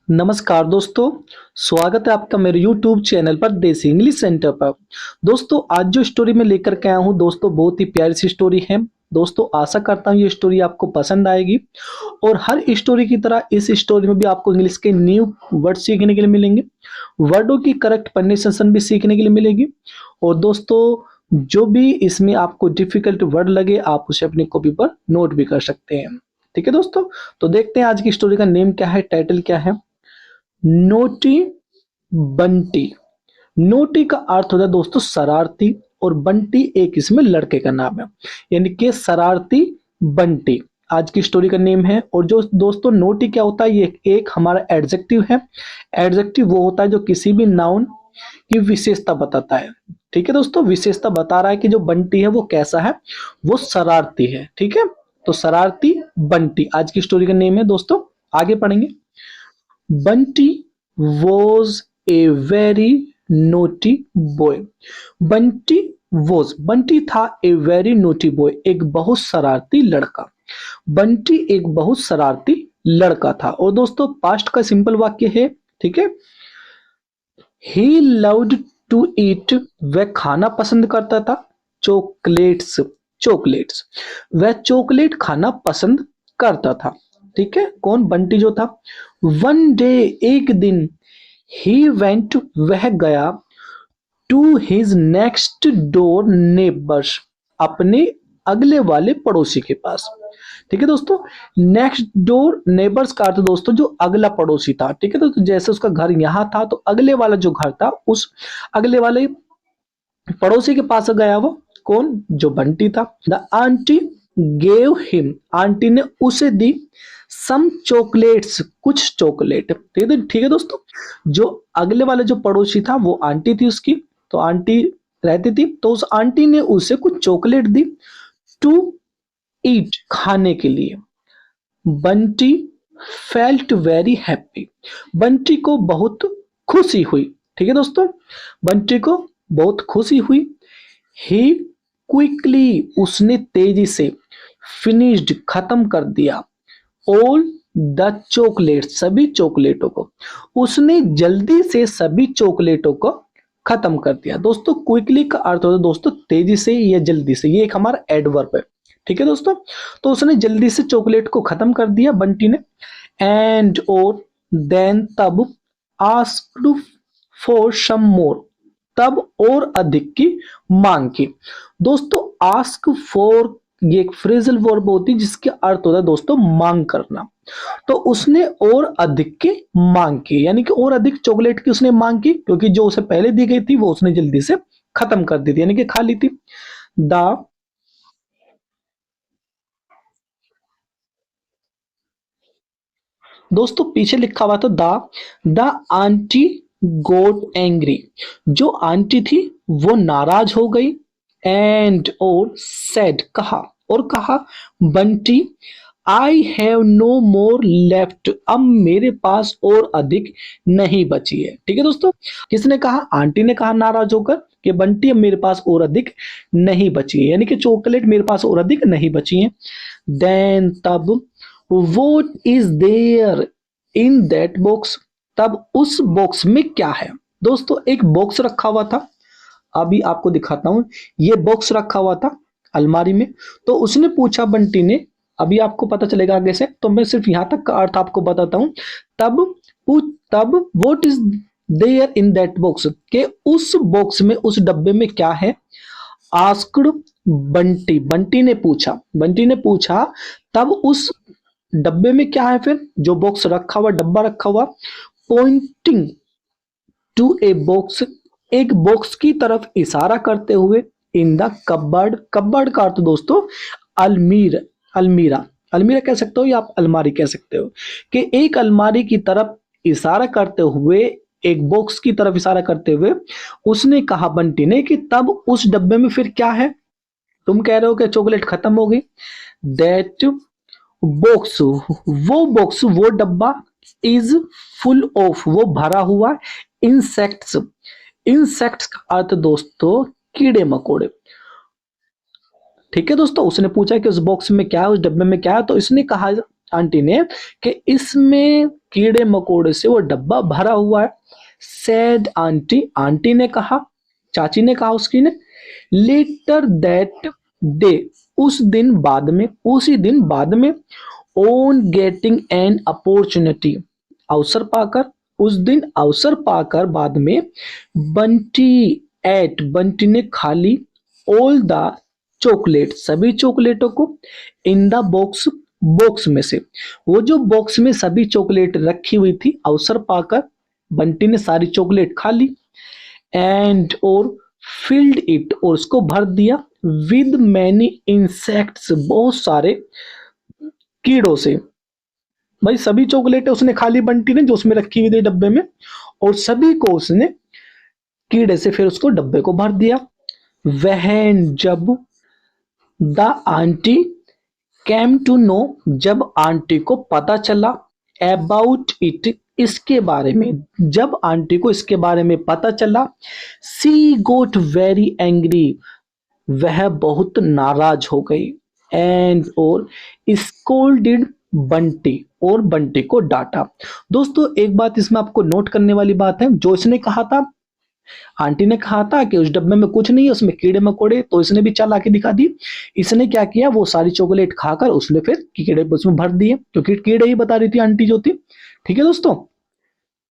नमस्कार दोस्तों, स्वागत है आपका मेरे YouTube चैनल पर देसी इंग्लिश सेंटर पर। दोस्तों आज जो स्टोरी मैं लेकर के आया हूँ दोस्तों बहुत ही प्यारी सी स्टोरी है। दोस्तों आशा करता हूँ ये स्टोरी आपको पसंद आएगी और हर स्टोरी की तरह इस स्टोरी में भी आपको इंग्लिश के न्यू वर्ड सीखने के लिए मिलेंगे, वर्डों की करेक्ट प्रोनाउंसिएशन भी सीखने के लिए मिलेगी। और दोस्तों जो भी इसमें आपको डिफिकल्ट वर्ड लगे आप उसे अपनी कॉपी पर नोट भी कर सकते हैं। ठीक है दोस्तों, तो देखते हैं आज की स्टोरी का नेम क्या है, टाइटल क्या है। नोटी बंटी। नोटी का अर्थ होता है दोस्तों शरारती और बंटी एक इसमें लड़के का नाम है, यानी कि शरारती बंटी आज की स्टोरी का नेम है। और जो दोस्तों नोटी क्या होता है, ये एक हमारा एडजेक्टिव है। एडजेक्टिव वो होता है जो किसी भी नाउन की विशेषता बताता है। ठीक है दोस्तों, विशेषता बता रहा है कि जो बंटी है वो कैसा है, वो शरारती है। ठीक है, तो शरारती बंटी आज की स्टोरी का नेम है। दोस्तों आगे पढ़ेंगे। Bunty was a very naughty boy. Bunty Bunty था ए वेरी नोटी बॉय, एक बहुत शरारती लड़का। बंटी एक बहुत शरारती लड़का था। और दोस्तों पास्ट का सिंपल वाक्य है। ठीक है, ही लव्ड टू ईट, वह खाना पसंद करता था चॉकलेट्स। चॉकलेट्स, वह चॉकलेट खाना पसंद करता था। ठीक है, कौन, बंटी जो था। वन डे, एक दिन, ही वेंट, वह गया, to his next door neighbours, अपने अगले वाले पड़ोसी के पास। ठीक है दोस्तों, नेक्स्ट डोर नेबर्स का अर्थ दोस्तों जो अगला पड़ोसी था। ठीक है दोस्तों, जैसे उसका घर यहाँ था तो अगले वाला जो घर था उस अगले वाले पड़ोसी के पास गया वो, कौन, जो बंटी था। The aunty gave him, aunty ने उसे दी सम चॉकलेट्स, कुछ चॉकलेट। ठीक है दोस्तों, जो अगले वाले जो पड़ोसी था वो आंटी थी उसकी, तो आंटी रहती थी, तो उस आंटी ने उसे कुछ चॉकलेट दी टू ईट, खाने के लिए। Bunty felt very happy, Bunty को बहुत खुशी हुई। ठीक है दोस्तों, बंटी को बहुत खुशी हुई। ही क्विकली, उसने तेजी से, फिनिश्ड, खत्म कर दिया, ऑल द चॉकलेट, सभी चॉकलेटों को, उसने जल्दी से सभी चॉकलेटों को खत्म कर दिया। दोस्तों क्विकली का अर्थ होता है दोस्तों तेजी से या जल्दी से, ये एक हमारा एडवर्ब है। ठीक है दोस्तों, तो उसने जल्दी से चॉकलेट को खत्म कर दिया बंटी ने। एंड और देन, तब, आस्क्ड फॉर सम मोर, तब और अधिक की मांग की। दोस्तों आस्क फॉर ये एक फ्रेजल वर्ब होती है जिसके अर्थ होता है दोस्तों मांग करना। तो उसने और अधिक की मांग की, यानी कि और अधिक चॉकलेट की उसने मांग की, क्योंकि जो उसे पहले दी गई थी वो उसने जल्दी से खत्म कर दी थी, यानी कि खा ली थी। द दोस्तों पीछे लिखा हुआ था द आंटी गोट एंग्री, जो आंटी थी वो नाराज हो गई। एंड और सेड, कहा, और कहा, Bunty I have no more left, अब मेरे पास और अधिक नहीं बची है। ठीक है दोस्तों, किसने कहा, आंटी ने कहा नाराज होकर कि बंटी अब मेरे पास और अधिक नहीं बची है, यानी कि चॉकलेट मेरे पास और अधिक नहीं बची है। देन, तब, what is there in that box, तब उस बॉक्स में क्या है। दोस्तों एक बॉक्स रखा हुआ था, अभी आपको दिखाता हूं। ये बॉक्स रखा हुआ था अलमारी में, तो उसने पूछा बंटी ने, अभी आपको पता चलेगा आगे से, तो मैं सिर्फ यहां तक का अर्थ आपको बताता हूं। तब what is there in that box, के उस बॉक्स में, उस डब्बे में क्या है। आस्क्ड बंटी, बंटी ने पूछा तब उस डब्बे में क्या है, फिर जो बॉक्स रखा हुआ, डब्बा रखा हुआ। पॉइंटिंग टू ए बॉक्स, एक बॉक्स की तरफ इशारा करते हुए। इन द कबर्ड, कबर्ड का अर्थ दोस्तों अलमीरा, अलमीरा कह सकते हो या आप अलमारी कह सकते हो, कि एक अलमारी की तरफ इशारा करते हुए, एक बॉक्स की तरफ इशारा करते हुए उसने कहा बंटी ने कि तब उस डब्बे में फिर क्या है। तुम कह रहे हो कि चॉकलेट खत्म हो गई। दैट बॉक्स, वो डब्बा, इज फुल ऑफ, वो भरा हुआ, इंसेक्ट्स, इंसेक्ट्स का अर्थ दोस्तों कीड़े मकोड़े। ठीक है दोस्तों, उसने पूछा कि उस बॉक्स में क्या है, उस डब्बे में क्या है, तो इसने कहा आंटी ने कि इसमें कीड़े मकोड़े से वो डब्बा भरा हुआ है। सैड आंटी, आंटी ने कहा, चाची ने कहा उसकी ने। लेटर दैट डे, उस दिन बाद में, उसी दिन बाद में। ऑन गेटिंग एन अपॉर्चुनिटी, अवसर पाकर, उस दिन अवसर पाकर बाद में। बंटी एट, बंटी ने खा ली। ऑल द चॉकलेट, सभी चॉकलेटों को। इन द बॉक्स, बॉक्स में से, वो जो बॉक्स में सभी चॉकलेट रखी हुई थी, अवसर पाकर बंटी ने सारी चॉकलेट खा ली। एंड और फिल्ड इट, और उसको भर दिया। विद मैनी इंसेक्ट्स, बहुत सारे कीड़ों से। भाई सभी चॉकलेट उसने खा ली बंटी ने जो उसमें रखी हुई थी डब्बे में, और सभी को उसने कीड़े से फिर उसको डब्बे को भर दिया। वहन, जब। The aunty came to know, जब आंटी को पता चला। अबाउट इट, इसके बारे में, जब आंटी को इसके बारे में पता चला। सी गोट वेरी एंग्री, वह बहुत नाराज हो गई। एंड और स्कोल्डेड बंटी, और बंटी को डांटा। दोस्तों एक बात इसमें आपको नोट करने वाली बात है, जो इसने कहा था, आंटी ने कहा था कि उस डब्बे में कुछ नहीं है, उसमें कीड़े मकोड़े, तो इसने भी चालाकी दिखा दी। इसने क्या किया, वो सारी चॉकलेट खाकर उसने फिर कीड़े उसमें भर दिए, क्योंकि कीड़े ही बता रही थी आंटी जो थी। ठीक है दोस्तों।